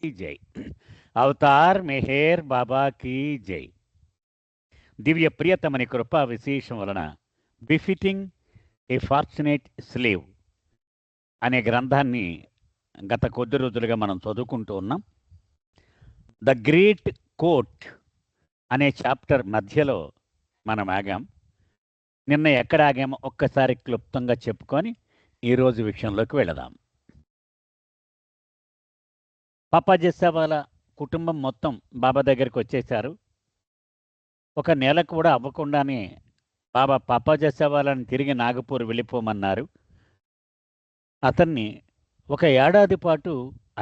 की जय। अवतार मेहर बाबा की जय. దివ్య ప్రియతమని కృపా విశేషం వలన బిఫిటింగ్ ఏ ఫార్చునేట్ స్లేవ్ అనే గ్రంథాన్ని గత కొద్ది రోజులుగా మనం చదువుకుంటూ ఉన్నాం. ద గ్రేట్ కోట్ అనే చాప్టర్ మధ్యలో మనం ఆగాం. నిన్న ఎక్కడ ఆగామో ఒక్కసారి క్లుప్తంగా చెప్పుకొని ఈరోజు విషయంలోకి వెళదాం. పాపా జెస్సావాల కుటుంబం మొత్తం బాబా దగ్గరికి వచ్చేశారు. ఒక నెల కూడా అవ్వకుండానే బాబా పాపా జెస్సావాలని తిరిగి నాగపూర్ వెళ్ళిపోమన్నారు. అతన్ని ఒక ఏడాది పాటు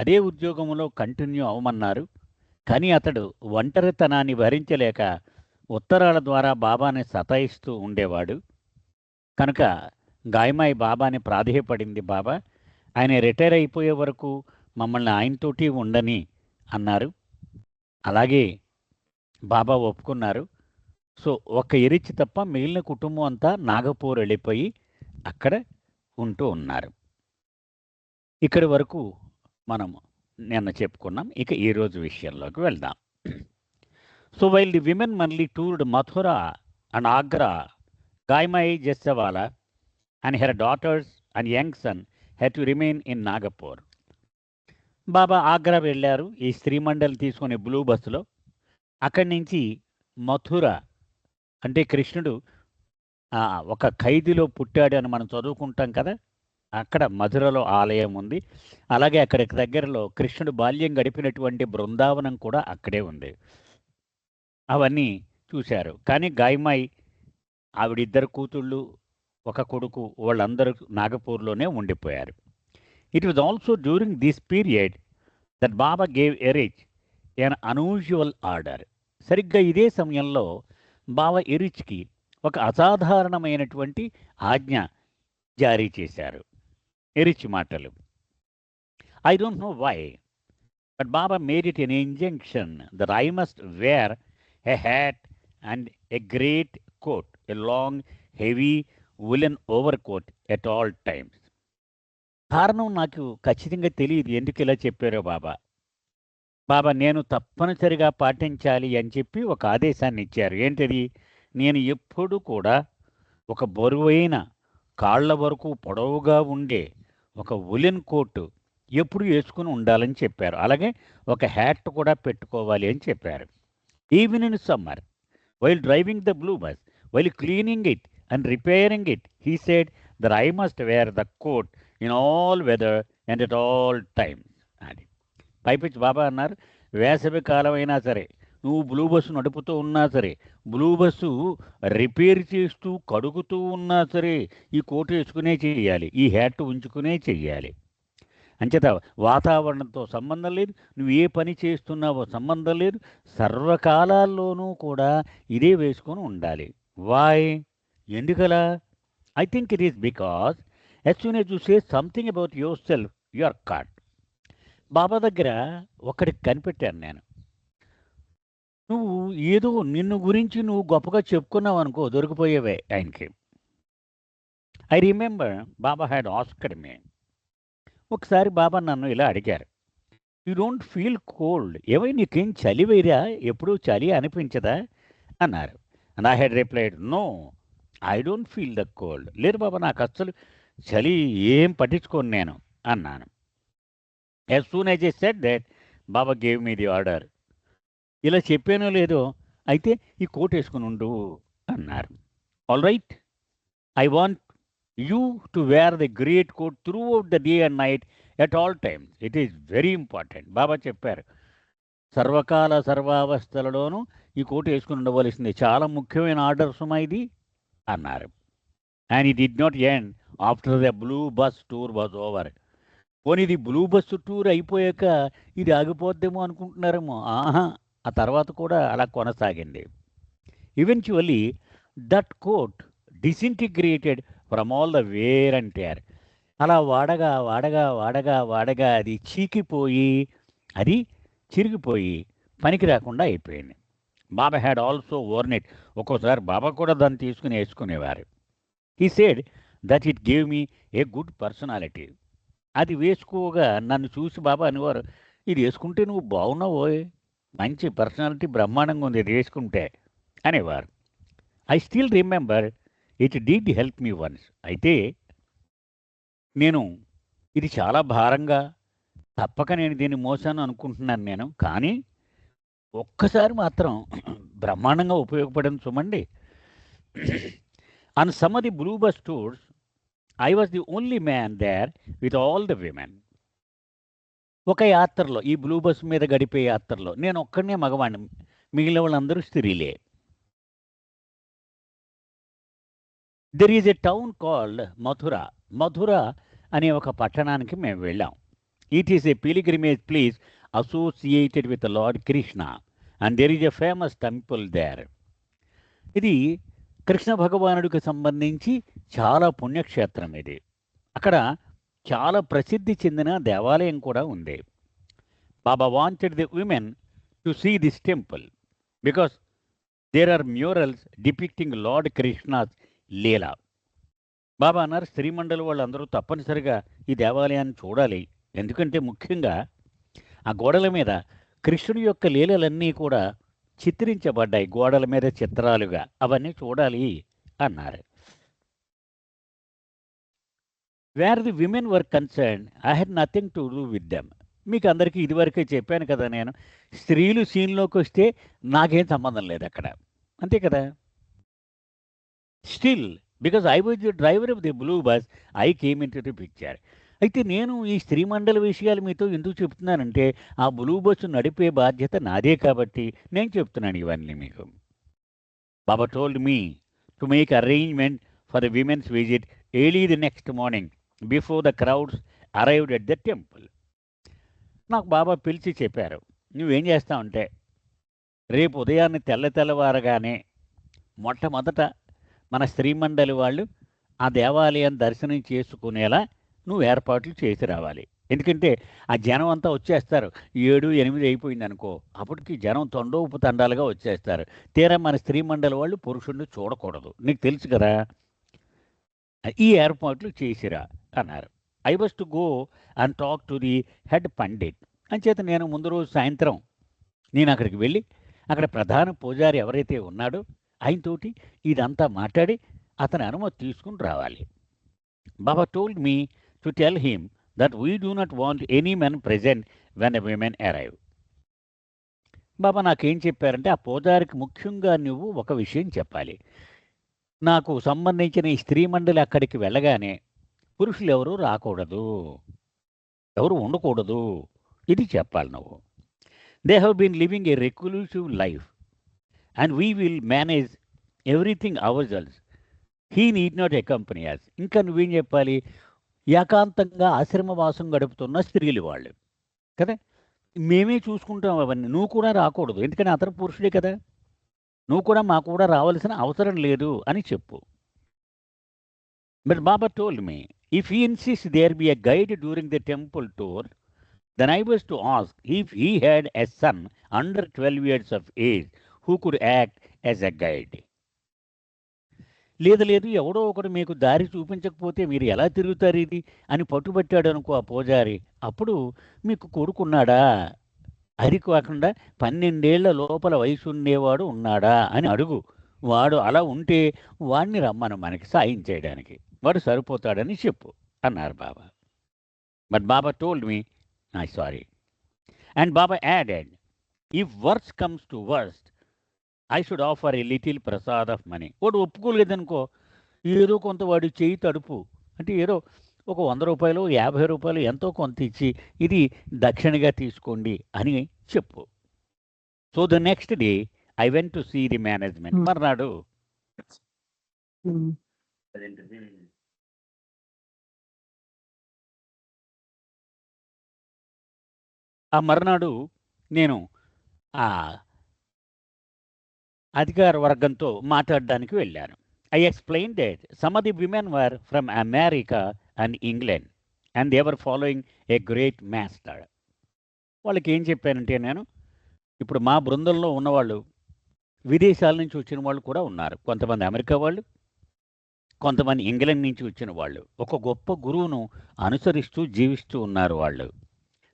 అదే ఉద్యోగంలో కంటిన్యూ అవ్వమన్నారు. కానీ అతడు ఒంటరితనాన్ని భరించలేక ఉత్తరాల ద్వారా బాబాని సతాయిస్తూ ఉండేవాడు. కనుక గాయమాయి బాబాని ప్రాధేయపడింది. బాబా, ఆయన రిటైర్ అయిపోయే వరకు మమ్మల్ని ఆయనతోటి ఉండని అన్నారు. అలాగే బాబా ఒప్పుకున్నారు. సో ఒక ఎరిచి తప్ప మిగిలిన కుటుంబం అంతా నాగపూర్ వెళ్ళిపోయి అక్కడ ఉంటూ ఉన్నారు. ఇక్కడి వరకు మనం నిన్న చెప్పుకున్నాం. ఇక ఈరోజు విషయంలోకి వెళ్దాం. So while the women mainly toured Mathura and Agra, Gaimai Jessawala and her daughters and young son had to remain in Nagpur. Baba Agra వెళ్ళారు ఈ స్త్రీ మండలి తీసుకునే బ్లూ బస్సులో. అక్కడి నుంచి మథుర అంటే కృష్ణుడు ఒక ఖైదీలో పుట్టాడు అని మనం చదువుకుంటాం కదా, అక్కడ మధురలో ఆలయం ఉంది. అలాగే అక్కడికి దగ్గరలో కృష్ణుడు బాల్యం గడిపినటువంటి బృందావనం కూడా అక్కడే ఉంది. అవన్నీ చూశారు. కానీ గాయమాయి ఆవిడిద్దరు కూతుళ్ళు ఒక కొడుకు వాళ్ళందరూ నాగపూర్లోనే ఉండిపోయారు. It was also during this period that Baba gave Eruch an unusual order. సరిగ్గా ఇదే సమయంలో బాబా ఎరిచ్కి ఒక అసాధారణమైనటువంటి ఆజ్ఞ జారీ చేశారు. ఎరిచ్ మాటలు. I don't know why, but Baba made it an injunction that I must wear a hat and a great coat, a long heavy woollen overcoat at all times. కారణం నాకు ఖచ్చితంగా తెలియదు ఎందుకు ఇలా చెప్పారో బాబా. బాబా నేను తప్పనిసరిగా పాటించాలి అని చెప్పి ఒక ఆదేశాన్ని ఇచ్చారు. ఏంటిది? నేను ఎప్పుడు కూడా ఒక బరువైన కాళ్ళ వరకు పొడవుగా ఉండే ఒక ఉలెన్ కోటు ఎప్పుడు వేసుకుని ఉండాలని చెప్పారు. అలాగే ఒక హ్యాట్ కూడా పెట్టుకోవాలి అని చెప్పారు. Even in summer, while driving the blue bus, while cleaning it and repairing it, he said that I must wear the coat in all weather and at all times. అది పైపించి బాబా అన్నారు, వేసవి కాలం అయినా సరే, నువ్వు బ్లూ బస్సు నడుపుతూ ఉన్నా సరే, బ్లూ బస్సు రిపేర్ చేస్తూ కడుగుతూ ఉన్నా సరే ఈ కోటు వేసుకునే చేయాలి, ఈ హ్యాట్ ఉంచుకునే చెయ్యాలి. అంచేత వాతావరణంతో సంబంధం లేదు, నువ్వు ఏ పని చేస్తున్నావో సంబంధం లేదు, సర్వకాలాల్లోనూ కూడా ఇదే వేసుకొని ఉండాలి. వాయ్? ఎందుకలా? I think it is because as soon as you say something about yourself, you are cut. Baba దగ్గర ఒక్కడికి కనిపెట్టాను నేను. నువ్వు ఏదో నిన్ను గురించి నువ్వు గొప్పగా చెప్పుకున్నావు అనుకో, దొరికిపోయేవే ఆయనకి. I remember Baba had asked me. ఒకసారి బాబా నన్ను ఇలా అడిగారు, యూ డోంట్ ఫీల్ కోల్డ్? ఏమై నీకేం చలి వేరా? ఎప్పుడూ చలి అనిపించదా అన్నారు. And I had replied, no I don't feel the cold. లేదు బాబా, నాకు అస్సలు చలి ఏం పట్టించుకోను నేను అన్నాను. As soon as I said that, Baba gave me the order. ఇలా చెప్పానో లేదో, అయితే ఈ కోట్ వేసుకుని ఉండు అన్నారు. All right, I want you to wear the great coat throughout the day and night at all times. It is very important. Baba చెప్పారు, సర్వకాల సర్వావస్థలలోనూ ఈ కోట్ వేసుకుని ఉండవలసింది, చాలా ముఖ్యమైన ఆర్డర్ సుమా ఇది అన్నారు. And it did not end after the blue bus tour was over. పోనీ ఇది బ్లూ బస్సు టూర్ అయిపోయాక ఇది ఆగిపోద్దేమో అనుకుంటున్నారేమో. ఆహా, ఆ తర్వాత కూడా అలా కొనసాగింది. Eventually that coat disintegrated from all the wear and tear. అలా వాడగా వాడగా వాడగా వాడగా అది చీకిపోయి, అది చిరిగిపోయి పనికి రాకుండా అయిపోయింది. బాబా హ్యాడ్ ఆల్సో వర్న్ ఇట్. ఒక్కోసారి బాబా కూడా దాన్ని తీసుకుని వేసుకునేవారు. He said that it gave me a good personality. అది వేసుకోగా నన్ను చూసి బాబా అనేవారు, ఇది వేసుకుంటే నువ్వు బాగున్నావోయ్, మంచి పర్సనాలిటీ బ్రహ్మాండంగా ఉంది ఇది వేసుకుంటే అనేవారు. I still remember it did help me once. అయితే నేను ఇది చాలా భారంగా తప్పక నేను దీన్ని మోసాను అనుకుంటున్నాను నేను. కానీ ఒక్కసారి మాత్రం బ్రహ్మాండంగా ఉపయోగపడింది చూడండి. On some of the blue bus tours I was the only man there with all the women. ఒక యాత్రలో, ఈ బ్లూ బస్ మీద గడిపే యాత్రలో నేను ఒక్కడనే మగవాణ్ణి, మిగిలిన వాళ్ళందరూ స్త్రీలే. There is a town called Mathura. Mathura అనే ఒక పట్టణానికి మేము వెళ్ళాం. It is a pilgrimage place associated with lord Krishna and there is a famous temple there. ఇది కృష్ణ భగవానుడికి సంబంధించి చాలా పుణ్యక్షేత్రం ఇది. అక్కడ చాలా ప్రసిద్ధి చెందిన దేవాలయం కూడా ఉంది. Baba wanted the women to see this temple because there are murals depicting lord Krishna's leela. Baba అన్నారు, స్త్రీమండలి వాళ్ళందరూ తప్పనిసరిగా ఈ దేవాలయాన్ని చూడాలి. ఎందుకంటే ముఖ్యంగా ఆ గోడల మీద కృష్ణుడి యొక్క లీలలన్నీ కూడా చిత్రించబడ్డాయి, గోడల మీద చిత్రాలుగా. అవన్నీ చూడాలి అన్నారు. Wear the women were concern I had nothing to do with them. మీకు అందరికీ ఇదివరకే చెప్పాను కదా, నేను స్త్రీలు సీన్లోకి వస్తే నాకేం సంబంధం లేదు అక్కడ, అంతే కదా. Still because I was the driver of the blue bus I came in to the picture. అయితే నేను ఈ స్త్రీ మండలి విషయాలు మీతో ఎందుకు చెప్తున్నానంటే ఆ బ్లూ బస్సు నడిపే బాధ్యత నాదే కాబట్టి నేను చెప్తున్నాను ఇవన్నీ మీకు. Baba told me to make arrangement for the women's visit early the next morning before the crowds arrived at the temple. నాకు బాబా పిలిచి చెప్పారు, నువ్వేం చేస్తావంటే రేపు ఉదయాన్నే తెల్లవారగానే మొట్టమొదట మన స్త్రీ మండలి వాళ్ళు ఆ దేవాలయం దర్శనం చేసుకునేలా నువ్వు ఏర్పాట్లు చేసి రావాలి. ఎందుకంటే ఆ జనం అంతా వచ్చేస్తారు, 7, 8 అయిపోయింది అనుకో, అప్పటికి జనం తండోపు తండాలుగా వచ్చేస్తారు. తీరా మన స్త్రీ మండలి వాళ్ళు పురుషుడిని చూడకూడదు, నీకు తెలుసు కదా. ఈ ఏర్పాట్లు చేసిరా అన్నారు. I was to go and talk to the head Pandit. అంచేత నేను ముందు రోజు సాయంత్రం నేను అక్కడికి వెళ్ళి అక్కడ ప్రధాన పూజారి ఎవరైతే ఉన్నాడో ఆయనతోటి ఇదంతా మాట్లాడి అతని అనుమతి తీసుకుని రావాలి. Baba told me to tell him that we do not want any men present when a women arrive. Baba నాకేం చెప్పారంటే ఆ పూజారికి ముఖ్యంగా నువ్వు ఒక విషయం చెప్పాలి. నాకు సంబంధించిన ఈ స్త్రీ మండలి అక్కడికి వెళ్ళగానే పురుషులు ఎవరు రాకూడదు, ఎవరు ఉండకూడదు, ఇది చెప్పాలి నువ్వు. They have been living a reclusive life and we will manage everything ourselves. He need not accompany us. ఇంకా నువ్వేం చెప్పాలి, ఏకాంతంగా ఆశ్రమవాసం గడుపుతున్న స్త్రీలు వాళ్ళు కదా, మేమే చూసుకుంటాం అవన్నీ, నువ్వు కూడా రాకూడదు, ఎందుకని అతను పురుషుడే కదా, నువ్వు కూడా మాకు కూడా రావాల్సిన అవసరం లేదు అని చెప్పు. But Baba told me if he insist there be a guide during the temple tour then I was to ask if he had a son under 12 years of age who could act as a guide. లేదు ఎవడో ఒకడు మీకు దారి చూపించకపోతే మీరు ఎలా తిరుగుతారు ఇది అని పట్టుబట్టాడు అనుకో ఆ పూజారి, అప్పుడు మీకు కొడుకున్నాడా, అది కాకుండా 12 ఏళ్ల లోపల వయసు ఉండేవాడు ఉన్నాడా అని అడుగు. వాడు అలా ఉంటే వాడిని రమ్మను మనకి సాయం చేయడానికి, వాడు సరిపోతాడని చెప్పు అన్నారు Baba. But Baba told me sorry. And Baba added, if worst comes to worst, I should offer a little prasad of money. వాడు ఒప్పుకోలేదనుకో, ఏదో కొంత వాడి చేయి తడుపు అంటే ఏదో ఒక 100 రూపాయలు 50 రూపాయలు ఎంతో కొంత ఇచ్చి ఇది దక్షిణగా తీసుకోండి అని చెప్పు. So the next day I went to see the management. మర్నాడు ఆ మర్నాడు నేను ఆ అధికార వర్గంతో మాట్లాడడానికి వెళ్ళాను. I explain that some of the women were from America and England and they were following a great master. వాళ్ళకి ఏం చెప్పానంటే, నేను ఇప్పుడు మా బృందంలో ఉన్నవాళ్ళు విదేశాల నుంచి వచ్చిన వాళ్ళు కూడా ఉన్నారు, కొంతమంది అమెరికా వాళ్ళు, కొంతమంది ఇంగ్లాండ్ నుంచి వచ్చిన వాళ్ళు, ఒక గొప్ప గురువును అనుసరిస్తూ జీవిస్తూ ఉన్నారు వాళ్ళు.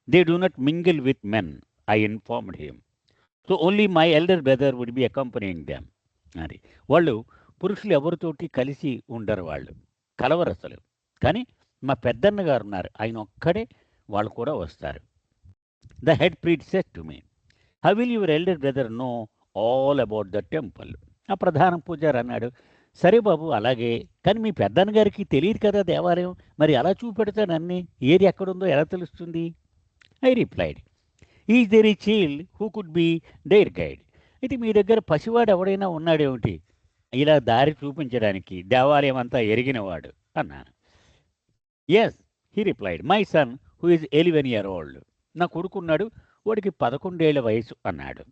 They do not mingle with men, I informed him. So only my elder brother would be accompanying them. అది వాళ్ళు పురుషులు ఎవరితోటి కలిసి ఉండరు, వాళ్ళు కలవరు అసలు. కానీ మా పెద్దన్న గారు ఉన్నారు, ఆయన ఒక్కడే వాళ్ళు కూడా వస్తారు. The head priest said to me, how will your elder brother know all about the temple? ఆ ప్రధాన పూజారి అన్నాడు, సరే బాబు అలాగే, కానీ మీ పెద్దన్న గారికి తెలియదు కదా దేవాలయం, మరి ఎలా చూపెడతాను అన్నీ, ఏది ఎక్కడుందో ఎలా తెలుస్తుంది? I replied, is there a child who could be there guide? అయితే మీ దగ్గర పసివాడు ఎవడైనా ఉన్నాడేమిటి ఇలా దారి చూపించడానికి, దేవాలయం అంతా ఎరిగినవాడు అన్నాను. Yes, he replied, my son who is 11 years old. నా కొడుకున్నాడు, వాడికి 11 ఏళ్ల వయసు అన్నాడు.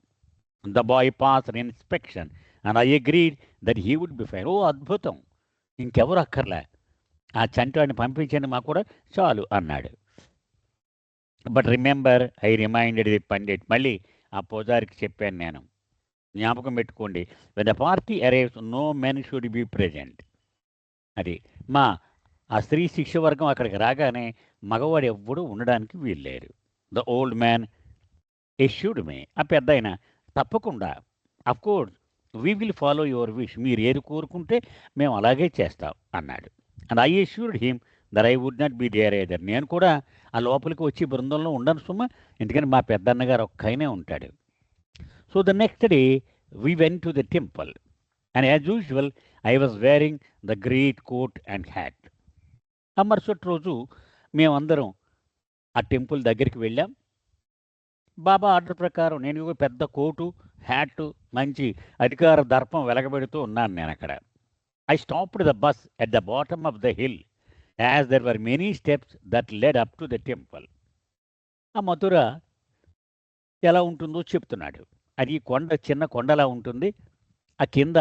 The boy pass an inspection and I agreed that he would be fine. ఓ అద్భుతం, ఇంకెవరు అక్కర్లే, ఆ చంటివాడిని పంపించండి మాకు కూడా చాలు అన్నాడు. But remember, I reminded the pandit, మళ్ళీ ఆ పూజారికి చెప్పాను నేను, జ్ఞాపకం పెట్టుకోండి, when the party arrives no men should be present. అది మా ఆ స్త్రీ శిక్ష వర్గం అక్కడికి రాగానే మగవాడు ఎవ్వడూ ఉండడానికి వీల్లేరు. The old man assured me, ఆ పెద్ద ఆయన తప్పకుండా, of course we will follow your wish, మీరు ఏది కోరుకుంటే మేము అలాగే చేస్తాం అన్నాడు. And I assured him that I would not be there either, నేను కూడా ఆ లోపలికి వచ్చి బృందంలో ఉండను సుమా, ఎందుకని మా పెద్దన్నగారు ఒక్కైనే ఉంటాడు. So the next day we went to the temple and as usual I was wearing the great coat and hat. ఆ మరుసటి రోజు మేమందరం ఆ టెంపుల్ దగ్గరికి వెళ్ళాం. బాబా ఆర్డర్ ప్రకారం నేను పెద్ద కోటు, హ్యాట్, మంచి అధికార దర్పం వెలగబెడుతూ ఉన్నాను నేను అక్కడ. I stopped the bus at the bottom of the hill as there were many steps that lead up to the temple. ఆ మథుర ఎలా ఉంటుందో చెప్తున్నాడు. అది కొండ, చిన్న కొండలా ఉంటుంది. ఆ కింద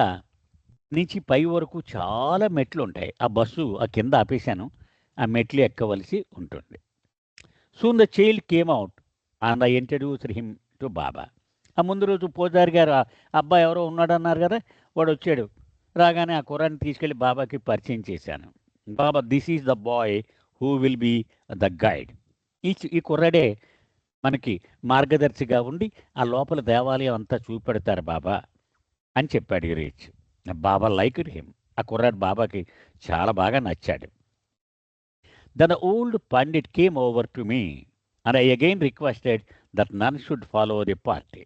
నుంచి పై వరకు చాలా మెట్లు ఉంటాయి. ఆ బస్సు ఆ కింద ఆపేశాను, ఆ మెట్లు ఎక్కవలసి ఉంటుంది. Soon the child came out and I introduced him to Baba. ఆ ముందు రోజు పూజారి గారు ఆ అబ్బాయి ఎవరో ఉన్నాడన్నారు కదా, వాడు వచ్చాడు. రాగానే ఆ కుర్రాన్ని తీసుకెళ్ళి బాబాకి పరిచయం చేశాను. Baba, this is the boy who will be the guide. ఈ కుర్రాడే మనకి మార్గదర్శిగా ఉండి ఆ లోపల దేవాలయం అంతా చూపెడతారు బాబా అని చెప్పాడు ఈ రీచ్. బాబా లైక్డ్ హిమ్, ఆ కుర్రాడు బాబాకి చాలా బాగా నచ్చాడు. Then the old pandit came over to me and I again requested that none should follow the party.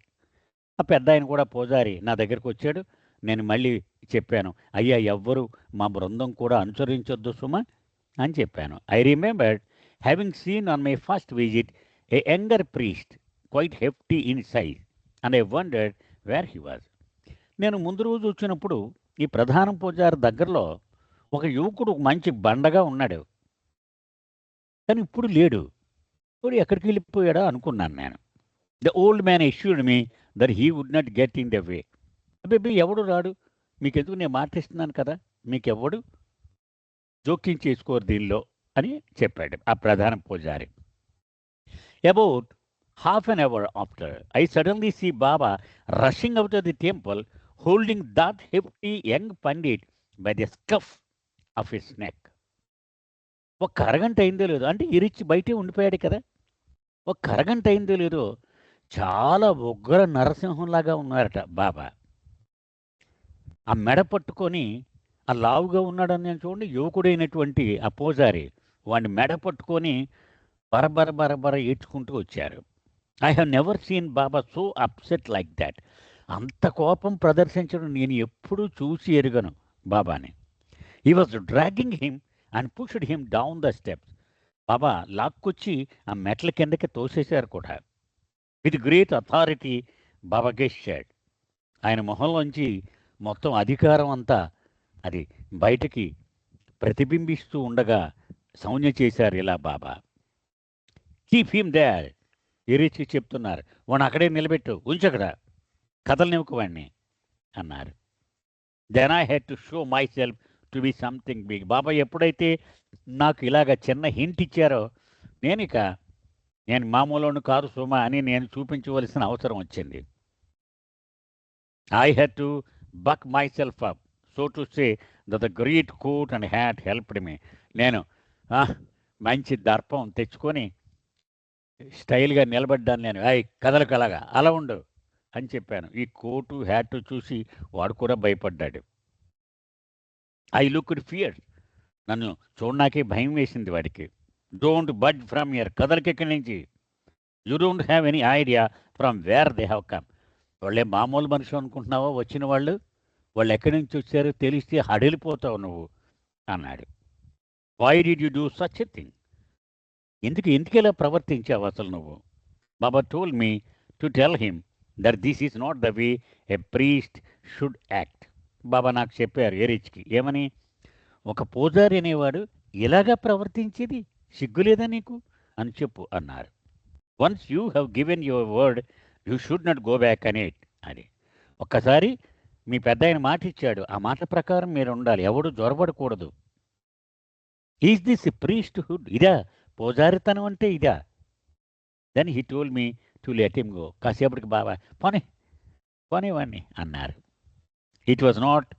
ఆ పెద్ద ఆయన కూడా పూజారి నా దగ్గరికి వచ్చాడు. నేను మళ్ళీ చెప్పాను, అయ్యా ఎవ్వరు మా బృందం కూడా అనుసరించొద్దు సుమా అని చెప్పాను. I remembered having seen on my first visit a younger priest quite hefty in size and I wondered where he was. నేను ముందు రోజు వచ్చినప్పుడు ఈ ప్రధాన పూజారి దగ్గరలో ఒక యువకుడు మంచి బండగా ఉన్నాడు, కానీ ఇప్పుడు లేడు. ఇప్పుడు ఎక్కడికి వెళ్ళిపోయాడో అనుకున్నాను నేను. The old man assured me that he would not get in the way. అబ్బే ఎవడు రాడు, మీకెందుకు, నేను మాటిస్తున్నాను కదా, మీకెవ్వడు జోక్యం చేసుకోరు దీనిలో అని చెప్పాడు ఆ ప్రధాన పూజారి. About half an hour after I suddenly see Baba rushing out of the temple holding that hefty young pandit by the scruff of his neck. ఒక్క అరగంట అయిందో లేదో, అంటే ఇరిచి బయటే ఉండిపోయాడు కదా, ఒక్క అరగంట అయిందో లేదో చాలా ఉగ్ర నరసింహంలాగా ఉన్నారట బాబా. ఆ మెడ పట్టుకొని, ఆ లావుగా ఉన్నాడని నేను చూడండి, యువకుడైనటువంటి ఆ పూజారి వాడిని మెడ పట్టుకొని బరబర బరబర ఈడ్చుకుంటూ వచ్చారు. I have never seen Baba so upset like that. అంత కోపం ప్రదర్శించడం నేను ఎప్పుడూ చూసి ఎరుగను బాబాని. He was dragging him and pushed him down the steps. Baba లాక్కొచ్చి ఆ మెట్ల కిందకి తోసేశారు కూడా. With great authority Baba gestured. ఆయన మొహంలోంచి మొత్తం అధికారం అంతా అది బయటికి ప్రతిబింబిస్తూ ఉండగా సౌజ్ఞ చేశారు ఇలా బాబా. కీప్ హిమ్ దేర్, ఎరిచి చెప్తున్నారు, వాడిని అక్కడే నిలబెట్టు, ఉంచక్కడ, కథలనివ్వకు వాడిని అన్నారు. Then I had to show myself to be something big. Baba ఎప్పుడైతే నాకు ఇలాగ చిన్న హింట్ ఇచ్చారో, నేను మామూలును కాదు సుమా అని నేను చూపించవలసిన అవసరం వచ్చింది. I had to buck myself up, so to say, that the great coat and hat helped me. నేను మంచి దర్పం తెచ్చుకొని స్టైల్‌గా నిలబడ్డాను నేను. "ఏయ్! కదలకలాగా అలా ఉండు" అని చెప్పాను. ఈ కోటు, హ్యాటు చూసి వాడు కూడా భయపడ్డాడు. I looked feared. నన్ను చూడనాకే భయం వేసింది వాడికి. "డోంట్ బడ్జ్ ఫ్రమ్ హియర్" కదలకిక్కడి నుంచి. "You don't have any idea from where they have come" వాళ్ళేం మామూలు మనుషులు అనుకుంటున్నావా వచ్చిన వాళ్ళు? వాళ్ళెక్కడి నుంచి వచ్చారో తెలిస్తే హడలిపోతావు నువ్వు అన్నాడు. "Why did you do such a thing" ఎందుకిలా ప్రవర్తించావు అసలు నువ్వు? Baba told me to tell him that this is not the way a priest should act. Baba నాకు చెప్పారు ఎరిచ్‌కి. ఏమని? ఒక పూజారి అనేవాడు ఇలాగా ప్రవర్తించేది సిగ్గులేదా నీకు అని చెప్పు అన్నారు. Once you have given your word you should not go back an it అని. ఒక్కసారి మీ పెద్దాయన మాట ఇచ్చాడు. ఆ మాట ప్రకారం మీరు ఉండాలి. ఎవడు జొరబడకూడదు. ఈజ్ దిస్ ప్రీస్ట్‌హుడ్ ఇదా? పూజారితనం అంటే ఇదా? Then he told me to let him go. కాసేపటికి బాబా పోనీ, పోనివ్వండి అన్నారు. It was not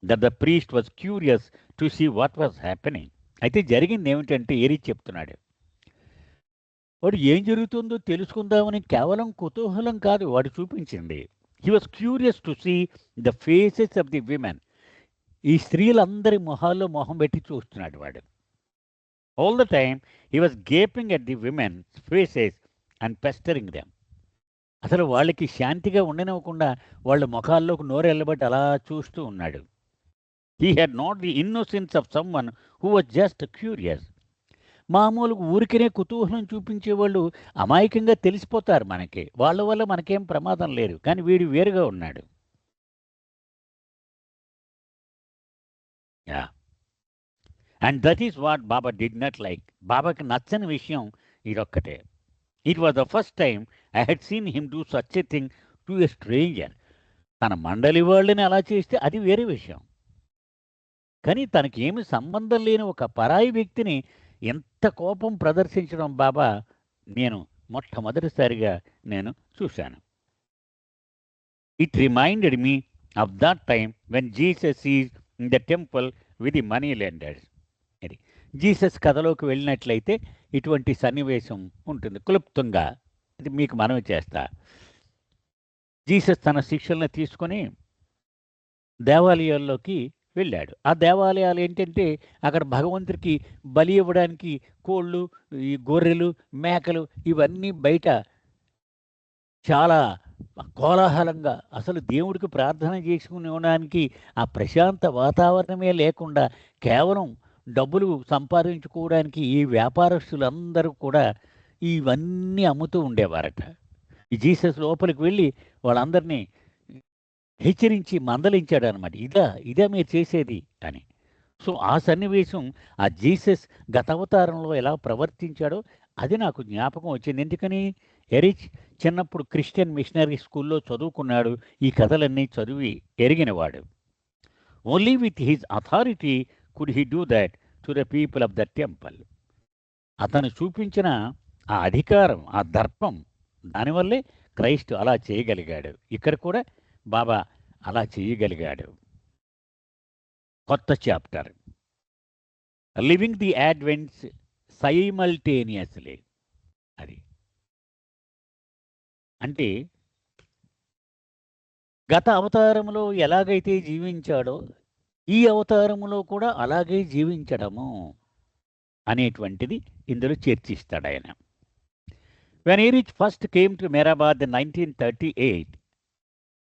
that the priest was curious to see what was happening. అయితే జరిగిందేమిటంటే ఎరిచ్ చెప్తున్నాడు. వాడు ఏం జరుగుతుందో తెలుసుకుందామని కేవలం కుతూహలం కాదు వాడు చూపించింది. He was curious to see the faces of the women. ఈ స్త్రీలందరి మొహాల్లో మొహం పెట్టి చూస్తున్నాడు వాడు. All the time he was gaping at the women's faces and pestering them. అసలు వాళ్ళకి శాంతిగా ఉండనివ్వకుండా వాళ్ళ ముఖాల్లోకి నోరెళ్ళబట్టి అలా చూస్తూ ఉన్నాడు. He had not the innocence of someone who was just curious. మామూలుగా ఊరికనే కుతూహలం చూపించేవాళ్ళు అమాయకంగా తెలిసిపోతారు మనకి. వాళ్ళ వల్ల మనకేం ప్రమాదం లేదు. కానీ వీడు వేరుగా ఉన్నాడు. Yeah! And that is what Baba did not like. బాబాకి నచ్చని విషయం ఇదొక్కటే. It was the first time I had seen him do such a thing to a stranger. తన మండలి వాళ్ళని అలా చేస్తే అది వేరే విషయం. కానీ తనకేమి సంబంధం లేని ఒక పరాయి వ్యక్తిని ఎంత కోపం ప్రదర్శించడం బాబా నేను మొట్టమొదటిసారిగా నేను చూశాను. It reminded me of that time when Jesus is in the temple with the money lenders. ఇది జీసస్ కథలోకి వెళ్ళినట్లయితే ఇటువంటి సన్నివేశం ఉంటుంది క్లుప్తంగా. ఇది మీకు మనవి చేస్తా. జీసస్ తన శిష్యుల్ని తీసుకొని దేవాలయాల్లోకి వెళ్ళాడు. ఆ దేవాలయాలు ఏంటంటే అక్కడ భగవంతుడికి బలి ఇవ్వడానికి కోళ్ళు, ఈ గొర్రెలు, మేకలు ఇవన్నీ బయట చాలా కోలాహలంగా అసలు దేవుడికి ప్రార్థన చేసుకునేడానికి ఆ ప్రశాంత వాతావరణమే లేకుండా కేవలం డబ్బులు సంపాదించుకోవడానికి ఈ వ్యాపారస్తులందరూ కూడా ఇవన్నీ అమ్ముతూ ఉండేవారట. ఈ జీసస్ లోపలికి వెళ్ళి వాళ్ళందరినీ హెచ్చరించి మందలించాడనమాట. ఇదా మీరు చేసేది అని. సో, ఆ సన్నివేశం ఆ జీసస్ గతవతారంలో ఎలా ప్రవర్తించాడో అది నాకు జ్ఞాపకం వచ్చింది. ఎందుకని? ఎరిచ్ చిన్నప్పుడు క్రిస్టియన్ మిషనరీ స్కూల్‌లో చదువుకున్నాడు. ఈ కథలన్నీ చదివి ఎరిగినవాడు. Only with his authority could he do that to the people of the temple. అతను చూపించిన ఆ అధికారం, ఆ దర్పం దానివల్లే క్రైస్ట్ అలా చేయగలిగాడు. ఇక్కడ కూడా బాబా అలా చేయగలిగాడు. కొత్త chapter. Living the advents simultaneously. అది. అంటే గత అవతారంలో ఎలాగైతే జీవించాడో, ఈ అవతారములో కూడా అలాగే జీవించడము అనేటువంటిది ఇందులో చర్చిస్తాడాయన. When Eruch first came to Meherabad in 1938,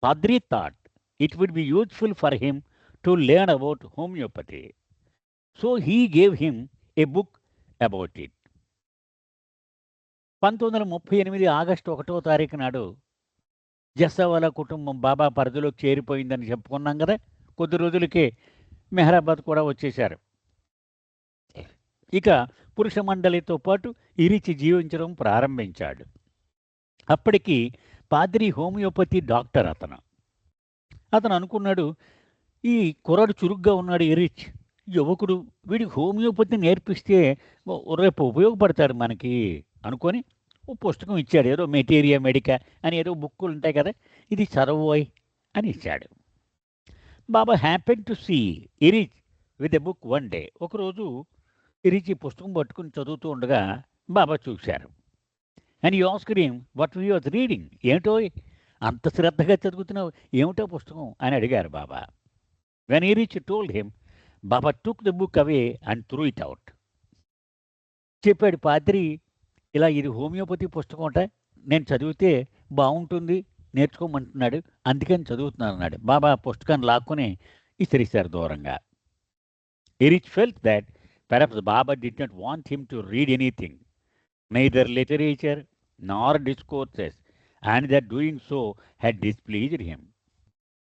Padri thought it would be useful for him to learn about homeopathy. So he gave him a book about it. 1938 August 1వ తారీఖు నాడు జస్సావాలా కుటుంబం బాబా పరిధిలోకి చేరిపోయిందని చెప్పుకున్నాం కదా! కొద్ది రోజులకే మెహరాబాద్ కూడా వచ్చేశారు. ఇక పురుష మండలితో పాటు ఇరిచి జీవించడం ప్రారంభించాడు. అప్పటికి పాద్రి హోమియోపతి డాక్టర్ అతను. అతను అనుకున్నాడు, ఈ కుర్రాడు చురుగ్గా ఉన్నాడు ఎరిచ్. యువకుడు వీడికి హోమియోపతి నేర్పిస్తే రేపు ఉపయోగపడతాడు మనకి అనుకొని ఓ పుస్తకం ఇచ్చాడు. ఏదో మెటీరియా మెడికా అని ఏదో బుక్కులు ఉంటాయి కదా! ఇది చదవోయ్ అని ఇచ్చాడు. Baba happen to see Eruch with a book one day. ఒకరోజు ఇరిచ్ ఈ పుస్తకం పట్టుకుని చదువుతూ ఉండగా బాబా చూశారు. And you asked him what you was reading. ఏమిటో అంత శ్రద్ధగా చదువుతున్నావు, ఏమిటో పుస్తకం అని అడిగారు Baba. When Eruch told him, Baba took the book away and threw it out. చెప్పాడు పాద్రి, ఇలా ఇది హోమియోపతి పుస్తకం అంట, నేను చదివితే బాగుంటుంది, నేర్చుకోమంటున్నాడు, అందుకని చదువుతున్నాను అన్నాడు. బాబా ఆ పుస్తకాన్ని లాక్కుని ఇసిరేశారు దూరంగా. Eruch felt that perhaps Baba did not want him to read anything, neither literature nor discourses, and that doing so had displeased him.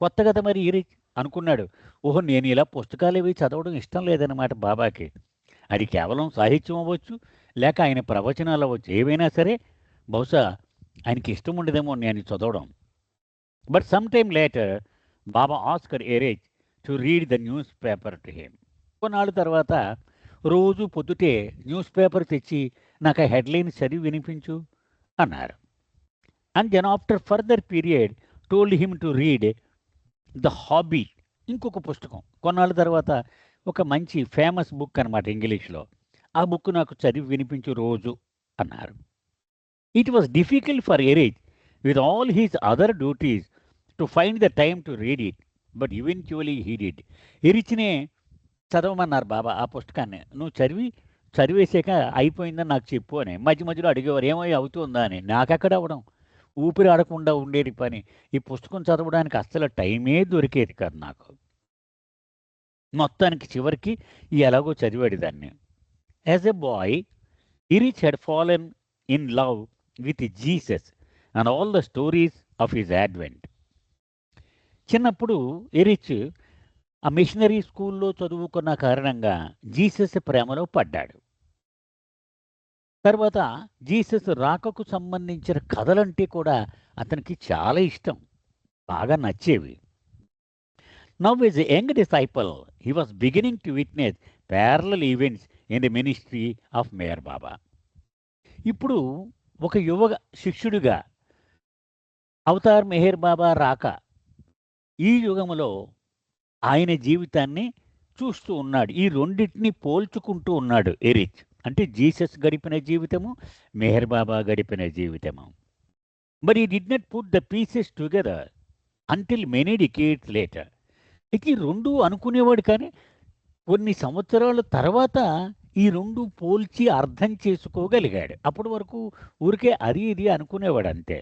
కొత్త కదా మరి ఎరిచ్ అనుకున్నాడు. ఓహో, నేను ఇలా పుస్తకాలు ఇవి చదవడం ఇష్టం లేదన్నమాట బాబాకి. అది కేవలం సాహిత్యం అవ్వచ్చు, లేక ఆయన ప్రవచనాలు అవ్వచ్చు, ఏవైనా సరే బహుశా ఆయనకి ఇష్టం ఉండదేమో నేను చదవడం. But some time later Baba asked Eruch to read the newspaper to him. కొన్నాళ్ళ తర్వాత రోజు పొద్దుటే న్యూస్ పేపర్ తెచ్చి నాకు ఆ హెడ్లైన్ చదివి వినిపించు అన్నారు. And then after further period told him to read the hobby, ఇంకొక పుస్తకం. కొన్నాళ్ళ తర్వాత ఒక మంచి ఫేమస్ బుక్ అనమాట ఇంగ్లీష్లో, ఆ బుక్ నాకు చదివి వినిపించు రోజు అన్నారు. It was difficult for Eruch with all his other duties to find the time to read it, but eventually he did. ఎరిచ్నే చదవమన్నారు బాబా ఆ పుస్తకాన్ని. నువ్వు చదివేసాక అయిపోయిందని నాకు చెప్పు అని. మధ్య మధ్యలో అడిగేవారు, ఏమో అవుతుందా అని. నాకెక్కడ అవ్వడం, ఊపిరి ఆడకుండా ఉండేది పని. ఈ పుస్తకం చదవడానికి అస్సలు టైమే దొరికేది కాదు నాకు. మొత్తానికి చివరికి ఎలాగో చదివాడు దాన్ని. As a boy, ఇరిచ్ had fallen in love with Jesus and all the stories of his advent. చిన్నప్పుడు ఎరిచ్ ఆ మిషనరీ స్కూల్లో చదువుకున్న కారణంగా జీసస్ ప్రేమలో పడ్డాడు. తర్వాత జీసస్ రాకకు సంబంధించిన కథలంటే కూడా అతనికి చాలా ఇష్టం, బాగా నచ్చేవి. Now as a young disciple, he was beginning to witness parallel events in the ministry of Meher Baba. ఇప్పుడు ఒక యువ శిష్యుడిగా అవతార్ మెహర్ బాబా రాక ఈ యుగంలో ఆయన జీవితాన్ని చూస్తూ ఉన్నాడు. ఈ రెండింటిని పోల్చుకుంటూ ఉన్నాడు ఎరిచ్. అంటే జీసస్ గడిపిన జీవితము, మెహర్ బాబా గడిపిన జీవితము. బట్ ఈ did not put the pieces together until many decades later. అయితే ఈ రెండు అనుకునేవాడు, కానీ కొన్ని సంవత్సరాల తర్వాత ఈ రెండు పోల్చి అర్థం చేసుకోగలిగాడు. అప్పటి వరకు ఊరికే అది ఇది అనుకునేవాడు అంతే.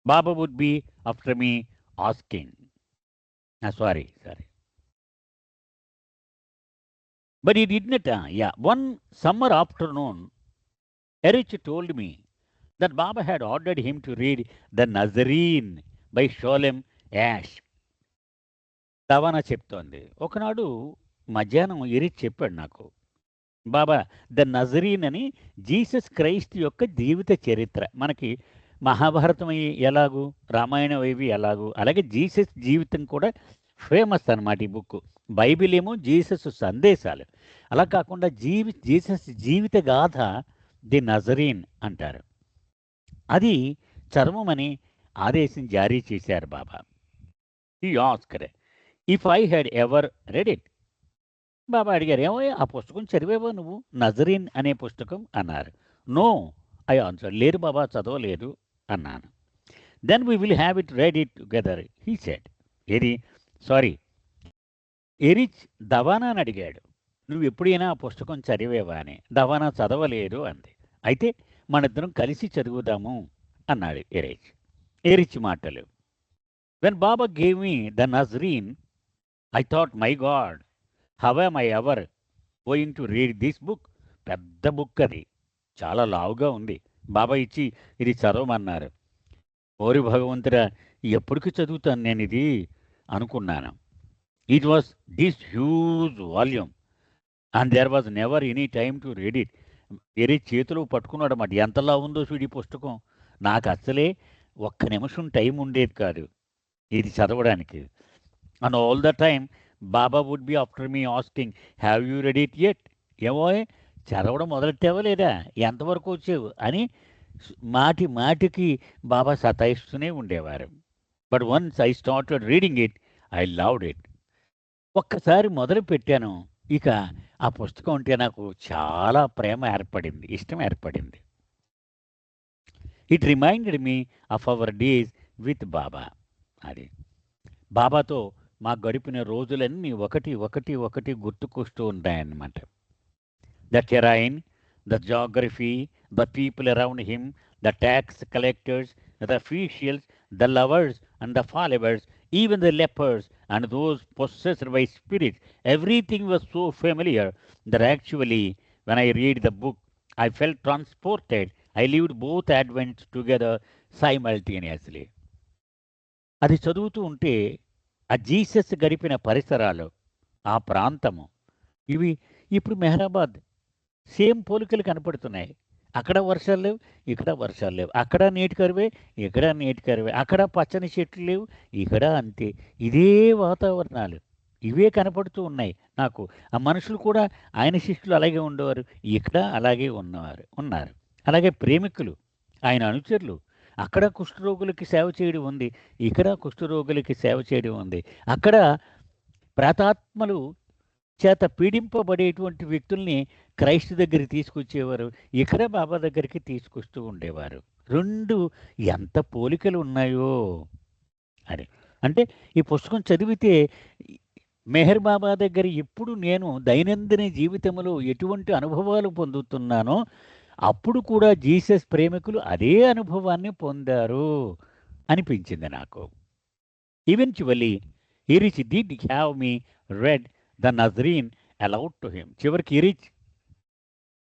Baba would be after me asking, sorry. But he did not. One summer afternoon, Erich told me that Baba had ordered him to read The Nazarene by Sholem Ash. రవాణా చెప్తోంది. ఒకనాడు మధ్యాహ్నం ఎరిచ్ చెప్పాడు నాకు, బాబా ద నజరీన్ అని జీసస్ క్రైస్ట్ యొక్క జీవిత చరిత్ర. మనకి మహాభారతం ఎలాగూ, రామాయణం ఇవి ఎలాగూ, అలాగే జీసస్ జీవితం కూడా ఫేమస్ అన్నమాట ఈ బుక్. బైబిల్ ఏమో జీసస్ సందేశాలు, అలా కాకుండా జీసస్ జీవిత గాథ ది నజరీన్ అంటారు. అది చదవమని ఆదేశం జారీ చేశారు Baba. He asked if I had ever read it. Baba అడిగారు, ఏమో ఆ పుస్తకం చదివేవో నువ్వు, నజరీన్ అనే పుస్తకం అన్నారు. నో ఐ ఆన్సర్, లేదు బాబా, చదవలేదు అన్నాను. Then we will have it read it together he said. Sorry, Eruch దవానాని అడిగాడు, నువ్వు ఎప్పుడైనా ఆ పుస్తకం చదివేవా అని. దవానా చదవలేదు అంది. అయితే మనిద్దరం కలిసి చదువుదాము అన్నాడు ఎరిచ్ మాటలు. When Baba gave me the Nazreen, I thought, my God, how am I ever going to read this book. పెద్ద బుక్, అది చాలా లావుగా ఉంది. బాబా ఇచ్చి ఇది చదవమన్నారు. ఓరి భగవంతుడా, ఎప్పటికి చదువుతాను నేను ఇది అనుకున్నాను. It was this huge volume and there was never any time to read it. వేరే చేతిలో పట్టుకున్నాడు అన్నమాట. ఎంతలా ఉందో చూడు ఈ పుస్తకం. నాకు అసలే ఒక్క నిమిషం టైం ఉండేది కాదు ఇది చదవడానికి. And all the time Baba would be after me asking, have you read it yet? ఏమో చదవడం మొదలెట్టావా లేదా, ఎంతవరకు వచ్చేవు అని మాటికి బాబా సతాయిస్తూనే ఉండేవారు. But once I started reading it, I loved it. ఒక్కసారి మొదలు పెట్టాను, ఇక ఆ పుస్తకం అంటే నాకు చాలా ప్రేమ ఏర్పడింది, ఇష్టం ఏర్పడింది. It reminded me of our days with Baba. అది బాబాతో మా గడిపిన రోజులన్నీ ఒకటి ఒకటి ఒకటి గుర్తుకొస్తూ ఉంటాయన్నమాట. The terrain, the geography, the people around him, the tax collectors, the officials, the lovers and the followers, even the lepers and those possessed by spirits. Everything was so familiar that actually, when I read the book, I felt transported. I lived both advents together simultaneously. అది చదువుతూ ఉంటే ఆ Jesus గడిపిన పరిసరాలు, ఆ ప్రాంతము, ఇవి ఇప్పుడు మెహరాబాద్ సేమ్ పోలికలు కనపడుతున్నాయి. అక్కడ వర్షాలు లేవు, ఇక్కడ వర్షాలు లేవు. అక్కడ నీటి కరువే, ఇక్కడ నీటి కరువే. అక్కడ పచ్చని చెట్లు లేవు, ఇక్కడ అంతే. ఇదే వాతావరణాలు, ఇవే కనపడుతూ ఉన్నాయి నాకు. ఆ మనుషులు కూడా ఆయన శిష్యులు అలాగే ఉండేవారు, ఇక్కడ అలాగే ఉన్నారు. అలాగే ప్రేమికులు, ఆయన అనుచరులు. అక్కడ కుష్ఠరోగులకి సేవ చేయడం ఉంది, ఇక్కడ కుష్ఠరోగులకి సేవ చేయడం ఉంది. అక్కడ ప్రేతాత్మలు చేత పీడింపబడేటువంటి వ్యక్తుల్ని క్రైస్తు దగ్గరికి తీసుకొచ్చేవారు, ఇక్కడ బాబా దగ్గరికి తీసుకొస్తూ ఉండేవారు. రెండు ఎంత పోలికలు ఉన్నాయో అని. అంటే ఈ పుస్తకం చదివితే మెహర్ బాబా దగ్గర ఇప్పుడు నేను దైనందిన జీవితంలో ఎటువంటి అనుభవాలు పొందుతున్నానో అప్పుడు కూడా జీసస్ ప్రేమికులు అదే అనుభవాన్ని పొందారు అనిపించింది నాకు. Eventually ఇరిచ్ did have me read the Nazreen allowed to him. చివరికి ఇరిచ్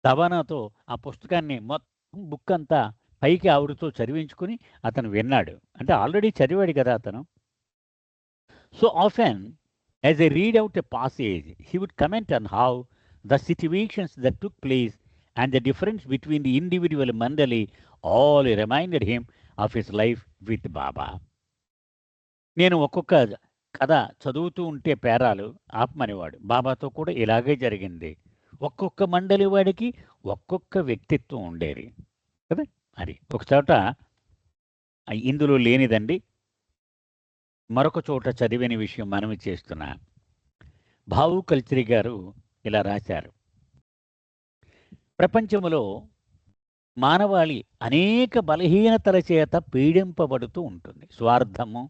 తవానాతో ఆ పుస్తకాన్ని మొత్తం బుక్ అంతా పైకి ఆవిడతో చదివించుకుని అతను విన్నాడు. అంటే ఆల్రెడీ చదివాడు కదా అతను. So often as a read out a passage he would comment on how the situations that took place and the difference between the individual mandali all reminded him of his life with Baba. నేను ఒక్కొక్క కథ చదువుతూ ఉంటే పేరాలు ఆపమనేవాడు. బాబాతో కూడా ఇలాగే జరిగింది. ఒక్కొక్క మండలి వాడికి ఒక్కొక్క వ్యక్తిత్వం ఉండేది కదా. అది ఒక చోట ఇందులో లేనిదండి, మరొక చోట చదివిన విషయం మనవి చేస్తున్నా. భావు కల్చరి గారు ఇలా రాశారు: ప్రపంచంలో మానవాళి అనేక బలహీనతల చేత పీడింపబడుతూ ఉంటుంది. స్వార్థము,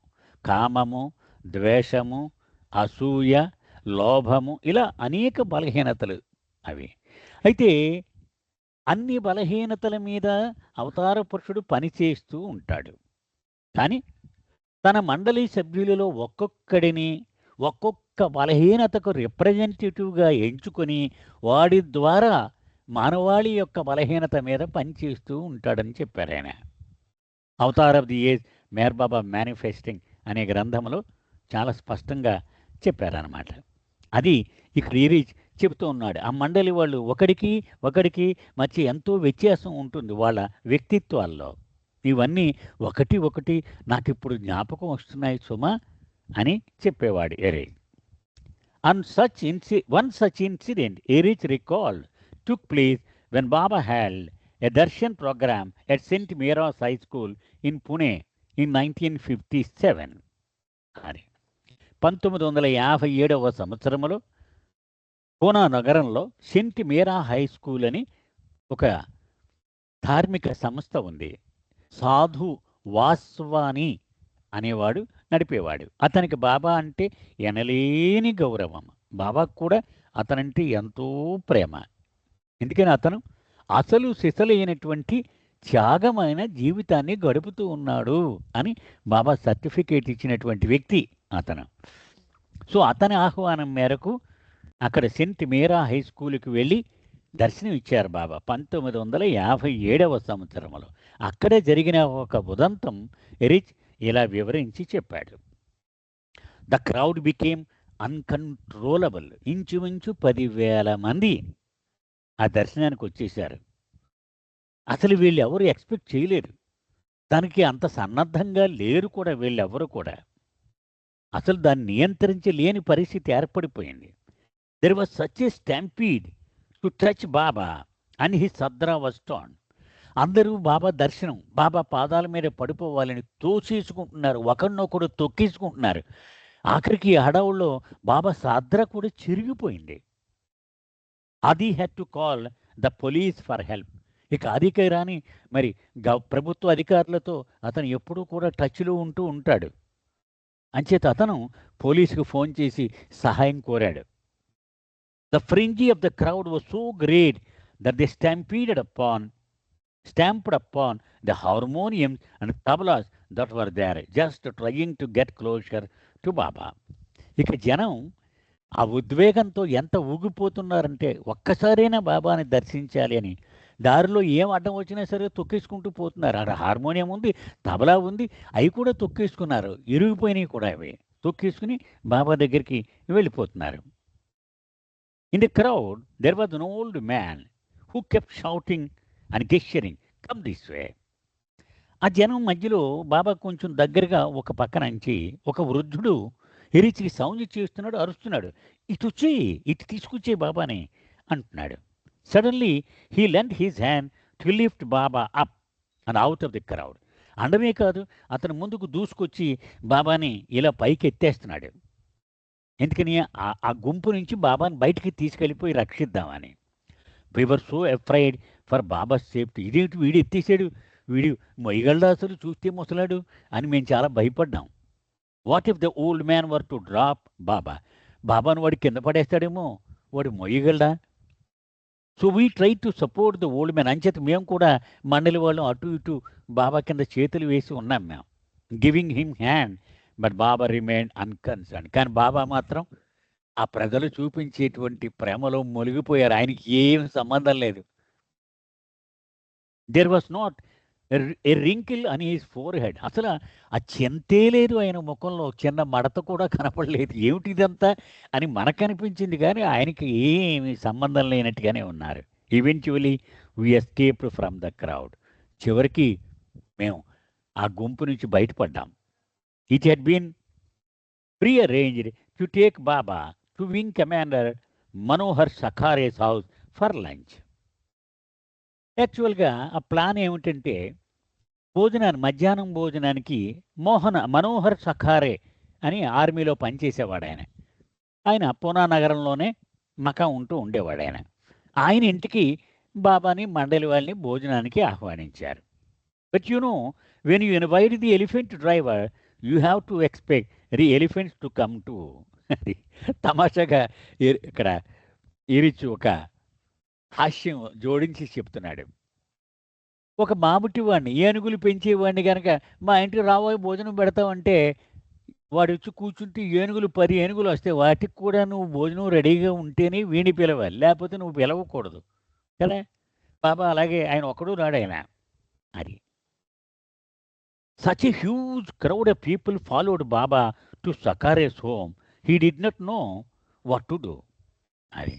కామము, ద్వేషము, అసూయ, లోభము, ఇలా అనేక బలహీనతలు అవి. అయితే అన్ని బలహీనతల మీద అవతార పురుషుడు పనిచేస్తూ ఉంటాడు. కానీ తన మండలి సభ్యులలో ఒక్కొక్కడిని ఒక్కొక్క బలహీనతకు రిప్రజెంటేటివ్గా ఎంచుకొని వాడి ద్వారా మానవాళి యొక్క బలహీనత మీద పనిచేస్తూ ఉంటాడని చెప్పారు ఆయన. Avatar of the age Meher Baba manifesting అనే గ్రంథంలో చాలా స్పష్టంగా చెప్పారనమాట. అది ఇక్కడ ఇరీచ్ చెబుతూ ఉన్నాడు. ఆ మండలి వాళ్ళు ఒకడికి మధ్య ఎంతో వ్యత్యాసం ఉంటుంది వాళ్ళ వ్యక్తిత్వాల్లో. ఇవన్నీ ఒకటి నాకు ఇప్పుడు జ్ఞాపకం వస్తున్నాయి సుమా అని చెప్పేవాడు Eruch. One such incident Erich recalled took place when Baba held a darshan program at St. Mira's High School in Pune in 1957. 1957వ సంవత్సరంలో పూనా నగరంలో సెంట్ మీరా హై స్కూల్ అని ఒక ధార్మిక సంస్థ ఉంది. సాధు వాస్వాని అనేవాడు నడిపేవాడు. అతనికి బాబా అంటే ఎనలేని గౌరవం. బాబాకు కూడా అతనంటే ఎంతో ప్రేమ. ఎందుకని అతను అసలు సిసలైనటువంటి త్యాగమైన జీవితాన్ని గడుపుతూ ఉన్నాడు అని బాబా సర్టిఫికేట్ ఇచ్చినటువంటి వ్యక్తి అతను. సో అతని ఆహ్వానం మేరకు అక్కడ సెంట్ మీరా హై స్కూల్కి వెళ్ళి దర్శనం ఇచ్చారు బాబా 1957వ సంవత్సరంలో. అక్కడే జరిగిన ఒక ఉదంతం ఎరిచ్ ఇలా వివరించి చెప్పాడు. The crowd became uncontrollable. ఇంచుమించు 10,000 మంది ఆ దర్శనానికి వచ్చేశారు. అసలు వీళ్ళు ఎవరు ఎక్స్పెక్ట్ చేయలేరు, దానికి అంత సన్నద్ధంగా లేరు కూడా వీళ్ళెవరు కూడా. అసలు దాన్ని నియంత్రించలేని పరిస్థితి ఏర్పడిపోయింది. There was such a stampede to touch Baba and his sadra was torn. అందరూ బాబా దర్శనం, బాబా పాదాల మీద పడిపోవాలని తోసేసుకుంటున్నారు, ఒకరినొకరు తొక్కేసుకుంటున్నారు. ఆఖరికి హడావుల్లో బాబా సద్ర కూడా చిరిగిపోయింది. ఆది had to call the police for help. ఇక అధిక రాని మరి ప్రభుత్వ అధికారులతో అతను ఎప్పుడూ కూడా టచ్లో ఉంటూ ఉంటాడు. అంచేత అతను పోలీసుకు ఫోన్ చేసి సహాయం కోరాడు. The frenzy of the crowd was so great that they stamped upon the harmoniums and tablas that were there, just trying to get closer to Baba. ఇక జనం ఆ ఉద్వేగంతో ఎంత ఊగిపోతున్నారంటే ఒక్కసారైనా బాబాని దర్శించాలి అని దారిలో ఏం అడ్డం వచ్చినా సరే తొక్కేసుకుంటూ పోతున్నారు. అక్కడ హార్మోనియం ఉంది, తబలా ఉంది, అవి కూడా తొక్కేసుకున్నారు. ఇరిగిపోయినవి కూడా అవి తొక్కేసుకుని బాబా దగ్గరికి వెళ్ళిపోతున్నారు. In the crowd there was an old man who kept shouting and gesturing, come this way. ఆ జనం మధ్యలో బాబా కొంచెం దగ్గరగా ఒక పక్క నుంచి ఒక వృద్ధుడు ఎరిచికి సౌండ్ చేస్తున్నాడు, అరుస్తున్నాడు, ఇటు వచ్చి ఇటు తీసుకొచ్చే బాబాని అంటున్నాడు. Suddenly he lent his hand to lift Baba up and out of the crowd. అండమే కాదు, అతను ముందుకు దూసుకొచ్చి బాబాని ఇలా పైకి ఎత్తేస్తున్నాడు. ఎందుకని ఆ గుంపు నుంచి బాబాని బయటికి తీసుకెళ్ళిపోయి రక్షిద్దామని. We were so afraid for Baba safety. ఇదేంటి వీడు ఎత్తేసాడు, వీడు మొయ్యగలడా అసలు, చూస్తే ముసలాడు అని మేము చాలా భయపడ్డాం. What if the old man were to drop Baba, బాబాను వాడు కింద పడేస్తాడేమో, వాడు మొయ్యగలడా. So we try to support the old man. అంచేత మేము కూడా మండలి వాళ్ళం అటు ఇటు బాబా కింద చేతులు వేసి ఉన్నాం మేము, giving him hand. But Baba remain unconcern. కానీ బాబా మాత్రం ఆ ప్రజలు చూపించేటువంటి ప్రేమలో మునిగిపోయారు. ఆయనకి ఏం సంబంధం లేదు. There was not a wrinkle అని హిస్ ఫోర్ హెడ్. అసలు ఆ చింతే లేదు ఆయన ముఖంలో, చిన్న మడత కూడా కనపడలేదు. ఏమిటి ఇదంతా అని మనకు అనిపించింది, కానీ ఆయనకి ఏమి సంబంధం లేనట్టుగానే ఉన్నారు. Eventually we escaped from the crowd. చివరికి మేము ఆ గుంపు నుంచి బయటపడ్డాం. It had been prearranged to take Baba to wing commander Manohar Sakhare's house for lunch. యాక్చువల్గా ఆ ప్లాన్ ఏమిటంటే, మధ్యాహ్నం భోజనానికి మనోహర్ సఖారే అని ఆర్మీలో పనిచేసేవాడు ఆయన. ఆయన పూనా నగరంలోనే మకా ఉంటూ ఉండేవాడు ఆయన. ఆయన ఇంటికి బాబాని మండలి వాళ్ళని భోజనానికి ఆహ్వానించారు. But you know, when you invite the elephant driver you have to expect the elephants to come to. తమాషాగా ఇక్కడ ఇరిచి ఒక హాస్యం జోడించి చెప్తున్నాడు. ఒక మామిటి వాడిని, ఏనుగులు పెంచేవాడిని కనుక మా ఇంటికి రాబోయే భోజనం పెడతావంటే వాడు వచ్చి కూర్చుంటే ఏనుగులు 10 ఏనుగులు వస్తే వాటికి కూడా నువ్వు భోజనం రెడీగా ఉంటేనే వీణి పిలవాలి, లేకపోతే నువ్వు పిలవకూడదు కదా. బాబా అలాగే ఆయన ఒక్కడు రాడు ఆయన. అది such a huge crowd of people followed Baba to Sakhare's home. He did not know what to do. అది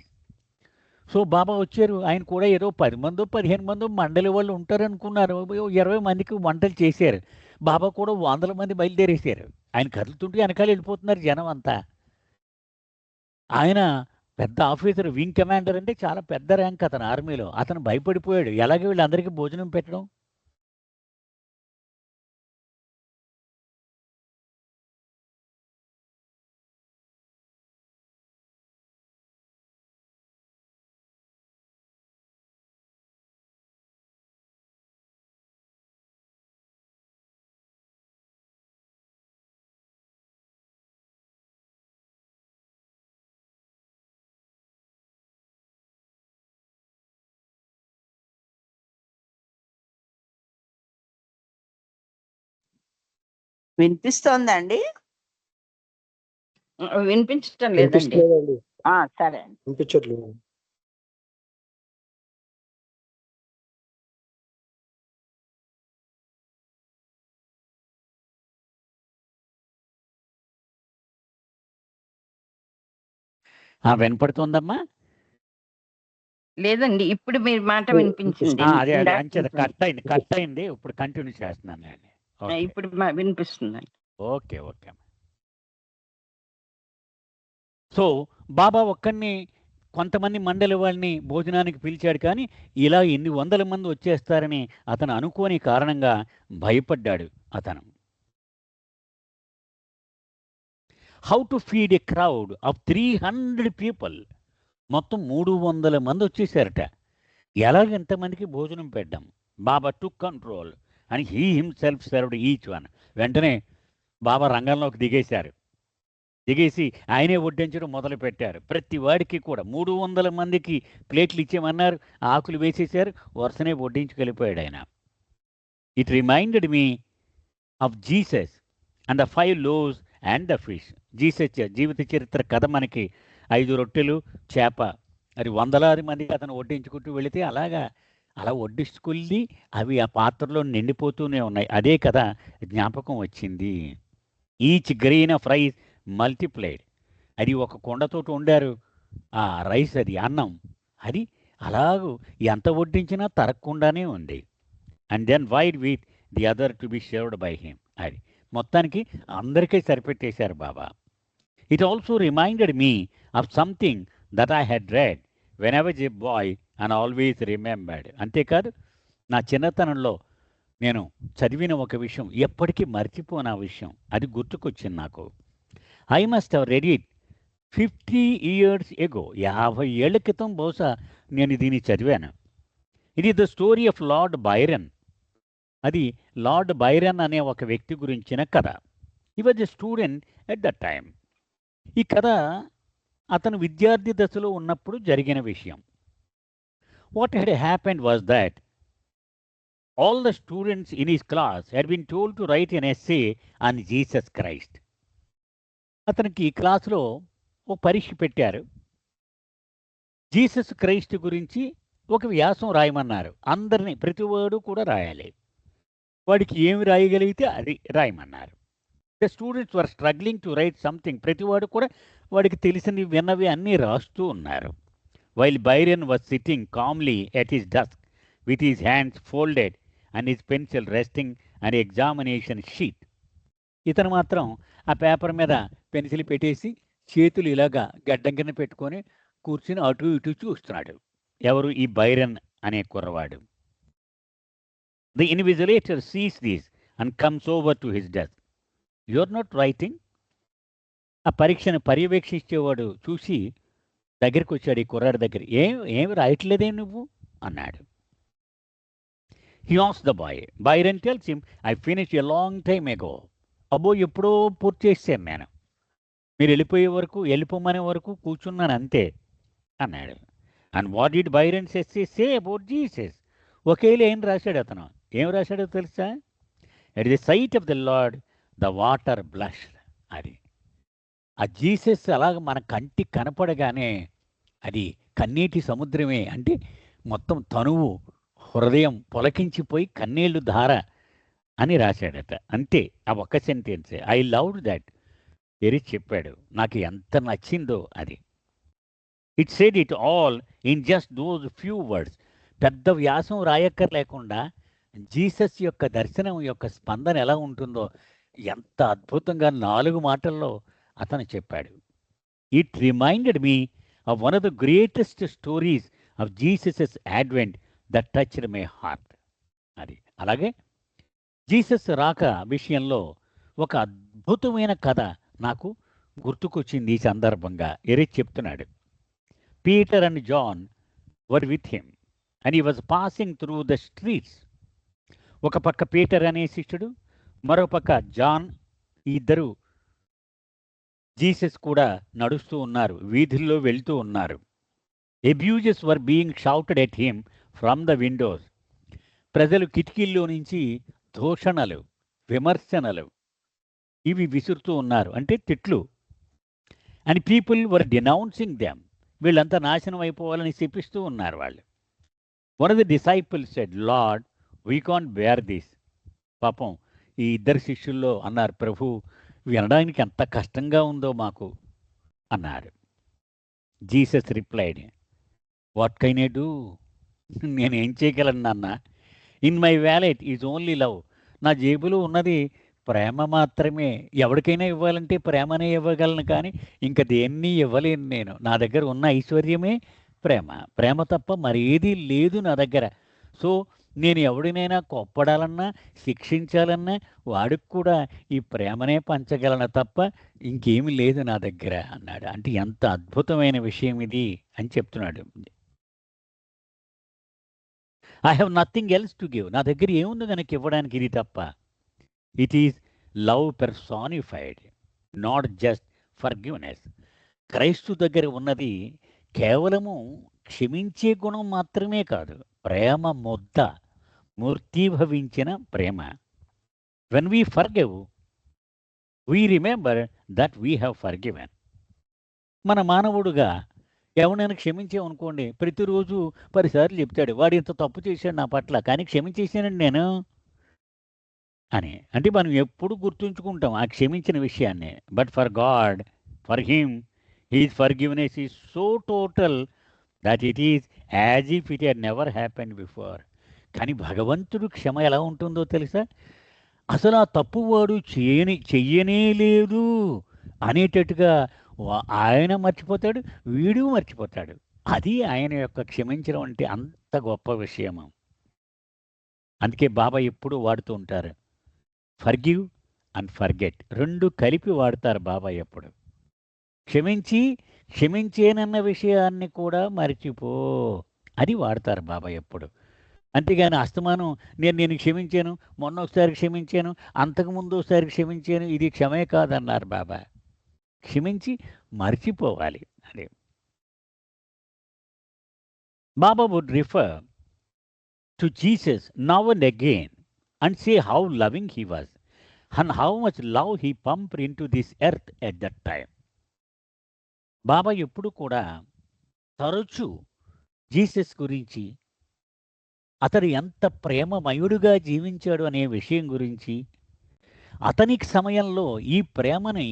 సో బాబా వచ్చారు. ఆయన కూడా ఏదో 10 మందో 15 మందో మండలి వాళ్ళు ఉంటారనుకున్నారు. 20 మందికి వంటలు చేశారు. బాబా కూడా 100 మంది బయలుదేరేశారు. ఆయన కదులుతుంటే వెనకాల వెళ్ళిపోతున్నారు జనం అంతా. ఆయన పెద్ద ఆఫీసర్, వింగ్ కమాండర్ అంటే చాలా పెద్ద ర్యాంక్ అతను ఆర్మీలో. అతను భయపడిపోయాడు, ఎలాగే వీళ్ళందరికీ భోజనం పెట్టడం. వినిపిస్తోందండి? వినిపించటం లేదండి. సరే అండి. వినిపించట్లేదు. వినపడుతుందమ్మా? లేదండి, ఇప్పుడు మీరు మాట వినిపించింది. అదే అంచేత కట్ అయింది. ఇప్పుడు కంటిన్యూ చేస్తున్నాను. ఇప్పుడు వినిపిస్తుందండి. Okay okay. సో బాబా ఒక్కడిని కొంతమంది మండలి వాళ్ళని భోజనానికి పిలిచాడు, కానీ ఇలా ఎన్ని వందల మంది వచ్చేస్తారని అతను అనుకోని కారణంగా భయపడ్డాడు అతను. How to feed a crowd of 300 people. మొత్తం 300 మంది వచ్చేసారట. ఎలాగ ఎంతమందికి భోజనం పెట్టాం. బాబా టుక్ కంట్రోల్ అని he himself served each one. వెంటనే బాబా రంగంలోకి దిగేశారు. దిగేసి ఆయనే వడ్డించడం మొదలుపెట్టారు. ప్రతి వాడికి కూడా 300 మందికి ప్లేట్లు ఇచ్చేయమన్నారు. ఆకులు వేసేశారు. వరుసనే వడ్డించుకెళ్ళిపోయాడు ఆయన. It reminded me of Jesus and the 5 loaves and the fish. Jesus జీవిత చరిత్ర కథ మనకి 5 రొట్టెలు చేప అది వందలాది మందికి అతను వడ్డించుకుంటూ వెళితే అలా వడ్డించుకెళ్ళి అవి ఆ పాత్రలో నిండిపోతూనే ఉన్నాయి. అదే కదా జ్ఞాపకం వచ్చింది. Each grain of rice multiplied. అది ఒక కొండతోటి వండారు ఆ రైస్, అది అన్నం. అది అలాగూ ఎంత వడ్డించినా తరగకుండానే ఉంది. And then wide with the other to be shared by him. అది మొత్తానికి అందరికీ సరిపెట్టేశారు Baba. It also reminded me of something that I had read when I was a boy and always remembered. అంతేకాదు, నా చిన్నతనంలో నేను చదివిన ఒక విషయం, ఎప్పటికీ మర్చిపోను ఆ విషయం. అది గుర్తుకొచ్చింది నాకు. I must have read it 50 years ago. 50 ఏళ్ల క్రితం బహుశా నేను దీన్ని చదివాను. It is the story of lord Byron. అది లార్డ్ బైరన్ అనే ఒక వ్యక్తి గురించిన కథ. He was a student at that time. ఈ కథ అతను విద్యార్థి దశలో ఉన్నప్పుడు జరిగిన విషయం. What had happened was that all the students in his class had been told to write an essay on Jesus Christ. అతనికి ఈ క్లాసులో ఓ పరీక్ష పెట్టారు. జీసస్ క్రైస్ట్ గురించి ఒక వ్యాసం రాయమన్నారు. అందరినీ, ప్రతివాడు కూడా రాయాలి. వాడికి ఏమి రాయగలిగితే అది రాయమన్నారు. The students were struggling to write something. ప్రతివాడు కూడా వాడికి తెలిసినవి విన్నవి అన్నీ రాస్తూ ఉన్నారు. While Byron was sitting calmly at his desk with his hands folded and his pencil resting and examination sheet. ఇతను మాత్రం ఆ పేపర్ మీద పెన్సిల్ పెట్టేసి చేతులు ఇలాగా గడ్డం కింద పెట్టుకొని కూర్చుని అటు ఇటు చూస్తున్నాడు. ఎవరు? ఈ బైరన్ అనే కుర్రవాడు. The invigilator sees this and comes over to his desk. You are not writing. ఆ పరీక్షను పర్యవేక్షించేవాడు చూసి దగ్గరికి వచ్చాడు ఈ కుర్రాడి దగ్గర. ఏమి రాయట్లేదే నువ్వు అన్నాడు. He asked the boy. Byron tells him, I finish a long time ఎగో. అబ్బో, ఎప్పుడో పూర్తి చేశాను నేను. మీరు వెళ్ళిపోమనే వరకు కూర్చున్నాను అంతే అన్నాడు. And what did Byron say about Jesus? ఒకేలా ఏం రాశాడు అతను. ఏం రాశాడో తెలుసా? At the sight of the lord the water blush. అది ఆ జీసస్ అలాగ మన కంటికి కనపడగానే అది కన్నీటి సముద్రమే. అంటే మొత్తం తనువు, హృదయం పొలకించిపోయి కన్నీళ్లు ధార అని రాశాడట. అంతే, ఆ ఒక్క సెంటెన్సే. I loved that. ఎరి చెప్పాడు, నాకు ఎంత నచ్చిందో అది. It said it all in just those few words. పెద్ద వ్యాసం రాయక్కర్లేకుండా జీసస్ యొక్క దర్శనం యొక్క స్పందన ఎలా ఉంటుందో ఎంత అద్భుతంగా 4 మాటల్లో అతను చెప్పాడు. It reminded me of one of the greatest stories of Jesus advent that touched my heart. అది అలాగే జీసస్ రాక విషయంలో ఒక అద్భుతమైన కథ నాకు గుర్తుకొచ్చింది ఈ సందర్భంగా. ఎరిక్ చెప్తున్నాడు. Peter and John were with him and he was passing through the streets. ఒక పక్క పీటర్ అనే శిష్యుడు, మరో పక్క జాన్. ఈ ఇద్దరు జీసస్ కూడా నడుస్తూ ఉన్నారు, వీధుల్లో వెళ్తూ ఉన్నారు. Abuses were being shouted at him from the Windows. ప్రజలు కిటికీల్లో నుంచి దూషణలు, విమర్శనలు ఇవి విసురుతూ ఉన్నారు, అంటే తిట్లు. And people were denouncing them. వీళ్ళంతా నాశనం అయిపోవాలని శపిస్తూ ఉన్నారు వాళ్ళు. One of the disciples said, Lord, we can't bear this. పాపం ఈ ఇద్దరు శిష్యుల్లో అన్నారు, ప్రభు, వినడానికి ఎంత కష్టంగా ఉందో మాకు అన్నారు. Jesus replied, what can I do? నేనేం చేయగలను నాన్న? In my wallet is only love. నా జేబులో ఉన్నది ప్రేమ మాత్రమే. ఎవరికైనా ఇవ్వాలంటే ప్రేమనే ఇవ్వగలను, కానీ ఇంక దేన్ని ఇవ్వలేను నేను. నా దగ్గర ఉన్న ఐశ్వర్యమే ప్రేమ. ప్రేమ తప్ప మరేదీ లేదు నా దగ్గర. సో నేను ఎవడినైనా కోప్పడాలన్నా, శిక్షించాలన్నా వాడికి కూడా ఈ ప్రేమనే పంచగలను తప్ప ఇంకేమీ లేదు నా దగ్గర అన్నాడు. అంటే ఎంత అద్భుతమైన విషయం ఇది అని చెప్తున్నాడు. I have nothing else to give. నా దగ్గర ఏముంది కనుక ఇవ్వడానికి ఇది తప్ప. It is love personified, not just forgiveness. క్రైస్తు దగ్గర ఉన్నది కేవలము క్షమించే గుణం మాత్రమే కాదు, ప్రేమ ముద్ద, మూర్తీభవించిన ప్రేమ. When we forgive, we remember that we have forgiven. మన మానవుడుగా ఎవరైనా క్షమించామనుకోండి, ప్రతిరోజు 10 సార్లు చెప్తాడు, వాడు ఇంత తప్పు చేశాడు నా పట్ల, కానీ క్షమించేసానండి నేను అని. అంటే మనం ఎప్పుడు గుర్తుంచుకుంటాం ఆ క్షమించిన విషయాన్ని. But for God, for him, his forgiveness is so total that it is as if it had never happened before. కానీ భగవంతుడు క్షమ ఎలా ఉంటుందో తెలుసా? అసలు ఆ తప్పు వాడు చెయ్యనే లేదు అనేటట్టుగా ఆయన మర్చిపోతాడు, వీడు మర్చిపోతాడు. అది ఆయన యొక్క క్షమించడం అంటే అంత గొప్ప విషయము. అందుకే బాబా ఎప్పుడు వాడుతూ ఉంటారు ఫర్గివ్ అండ్ ఫర్గెట్, రెండు కలిపి వాడతారు బాబా ఎప్పుడు. క్షమించేనన్న విషయాన్ని కూడా మర్చిపో, అది వాడతారు బాబా ఎప్పుడు. అంతేగాని అస్తమానం నేను క్షమించాను, మొన్న ఒకసారి క్షమించాను, అంతకుముందు ఒకసారి క్షమించాను, ఇది క్షమే కాదన్నారు బాబా. క్షమించి మర్చిపోవాలి. అదే Baba would refer to Jesus now and again and say how loving he was and how much love he pumped into this earth at that time. బాబా ఎప్పుడు కూడా తరచూ జీసస్ గురించి, అతడు ఎంత ప్రేమమయుడుగా జీవించాడు అనే విషయం గురించి, అతనికి సమయంలో ఈ ప్రేమని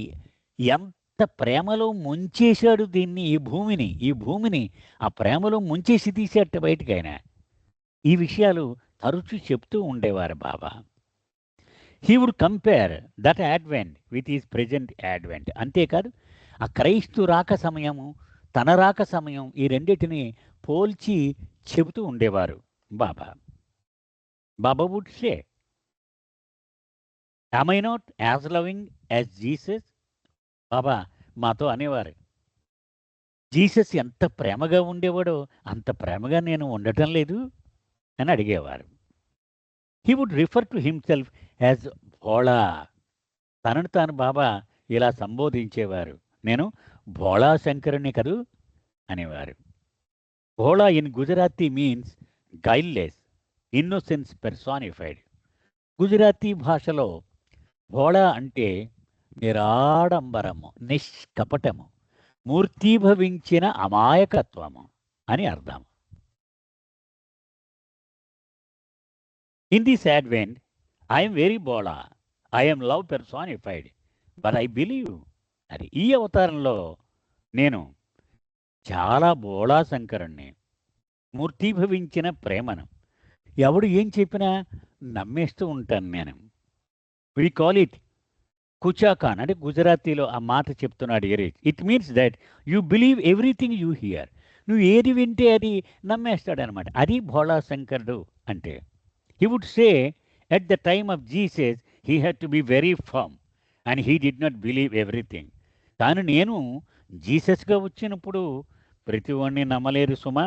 ఎంత ప్రేమలో ముంచేశాడు దీన్ని, ఈ భూమిని ఆ ప్రేమలో ముంచేసి తీసేట బయటకైనా, ఈ విషయాలు తరచూ చెప్తూ ఉండేవారు Baba. He would compare that advent with his present advent. అంతేకాదు ఆ క్రైస్తు రాక సమయము, తన రాక సమయం, ఈ రెండింటిని పోల్చి చెబుతూ ఉండేవారు Baba. Baba would say, am I not as loving as Jesus? Baba మాతో అనేవారు, జీసస్ ఎంత ప్రేమగా ఉండేవాడో అంత ప్రేమగా నేను ఉండటం లేదు అని అడిగేవారు. He would refer to himself as Bhola. తనను తాను బాబా ఇలా సంబోధించేవారు, నేను భోళా శంకరుని కదూ అనేవారు. Bhola in Gujarati means guileless, innocence personified. Gujarati భాషలో భోళా అంటే నిరాడంబరము, నిష్కపటము, మూర్తీభవించిన అమాయకత్వము అని అర్థం. In this advent, I am very Bola. I am love personified. But I believe. అది ఈ అవతారంలో నేను చాలా బోళా శంకరుణ్ణి, మూర్తీభవించిన ప్రేమను. ఎవడు ఏం చెప్పినా నమ్మేస్తూ ఉంటాను నేను. వి కాల్ ఇట్ కుచాకాన్. అంటే గుజరాతీలో ఆ మాట చెప్తున్నాడు ఎరీజ్. It means that you believe everything you hear. నువ్వు ఏది వింటే అది నమ్మేస్తాడనమాట. అది భోళా శంకరుడు అంటే. He would say, at the time of Jesus, he had to be very firm and he did not believe everything. కానీ నేను జీసస్గా వచ్చినప్పుడు ప్రతి వాడిని నమ్మలేరు సుమా,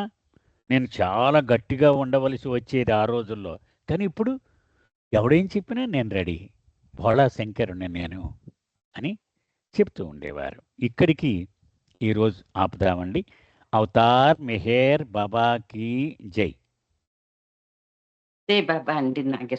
నేను చాలా గట్టిగా ఉండవలసి వచ్చేది ఆ రోజుల్లో. కానీ ఇప్పుడు ఎవడేం చెప్పినా నేను రెడీ, భోళా శంకరుని నేను అని చెప్తూ ఉండేవారు. ఇక్కడికి ఈరోజు ఆపుదామండి. అవతార్ మెహేర్ బాబాకి జై. జై బాబా అండి నాగేశ్వర